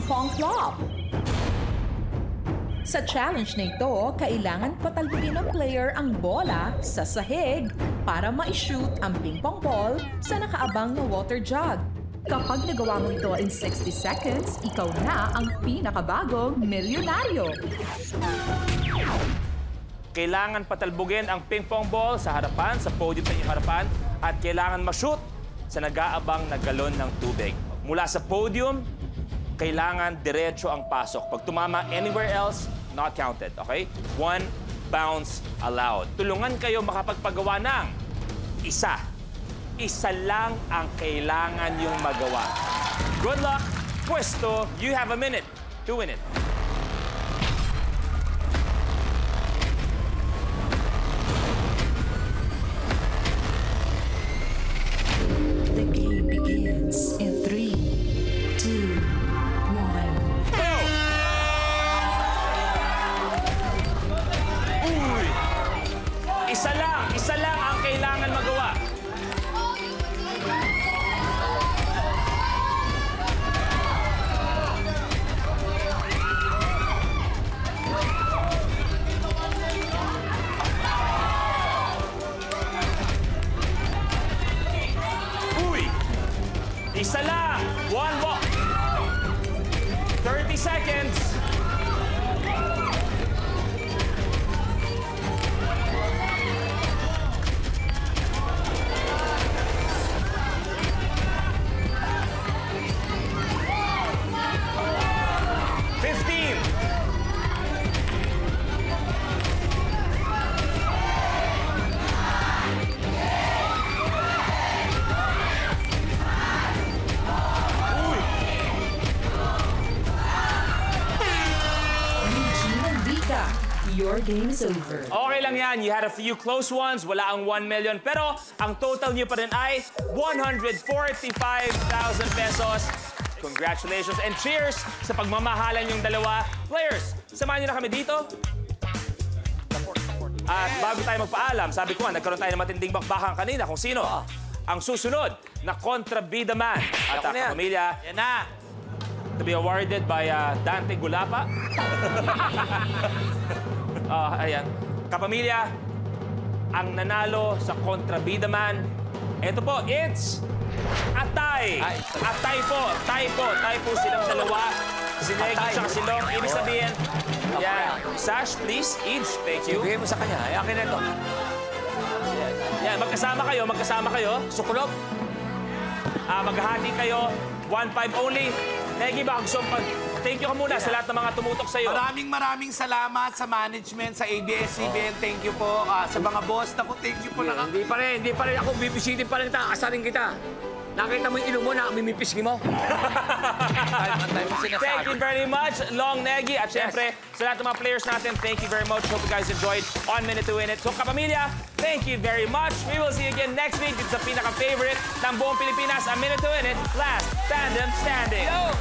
pong flop. Sa challenge na ito, kailangan patalbugin ng player ang bola sa sahig para ma-shoot ang ping-pong ball sa nakaabang na water jug. Kapag nagawa mo ito in 60 seconds, ikaw na ang pinakabagong milyonaryo. Kailangan patalbugin ang ping-pong ball sa harapan, sa podium sa inyong harapan, at kailangan ma-shoot sa nag-aabang na galon ng tubig. Mula sa podium, kailangan diretso ang pasok. Pag tumama anywhere else, not counted, okay? 1 bounce allowed. Tulungan kayo makapagpagawa ng isa. Isa lang ang kailangan yung magawa. Good luck, Pwesto. You have a minute to win it. The game begins in 3, 2, 1. Go! Uy! Isa lang ang kailangan magawa. Isa lang! One walk! 30 seconds! Your game is over. Okay lang yan. You had a few close ones. Wala ang 1 million. Pero ang total niyo pa rin ay 145,000 pesos. Congratulations and cheers sa pagmamahalan yung dalawa. Players, samahan niyo na kami dito. At bago tayo magpaalam, sabi ko nga, nagkaroon tayo ng matinding bakbakan kanina kung sino ang susunod na kontrabida man. At ang pamilya, yan na, to be awarded by Dante Gulapa. Ayan. Kapamilya, ang nanalo sa kontrabida man, ito po, it's Atay. Atay po. Tay po silang dalawa. Si Negi at si Long. Ibig sabihin, yan. Sash, please, each. Thank you. Ibigay mo sa kanya. Ay, akin na ito. Yan, magkasama kayo. Sukulog. Maghahati kayo. 1-5 only. Negi, baka gusto thank you ka muna sa lahat ng mga tumutok sa iyo. Maraming salamat sa management, sa ABS-CBN. Thank you po. Sa mga boss, thank you po. Hindi pa rin ako bibisitin pa rin kita. Asarin kita. Nakita mo yung ilong mo na mimipisgi mo. Thank you very much, Long Negi. At syempre, sa lahat ng mga players natin, thank you very much. Hope you guys enjoyed 1 Minute to Win It. So, kapamilya, thank you very much. We will see you again next week. It's sa pinaka-favorite ng buong Pilipinas, 1 Minute to Win It. Last Tandem Standing. Yo!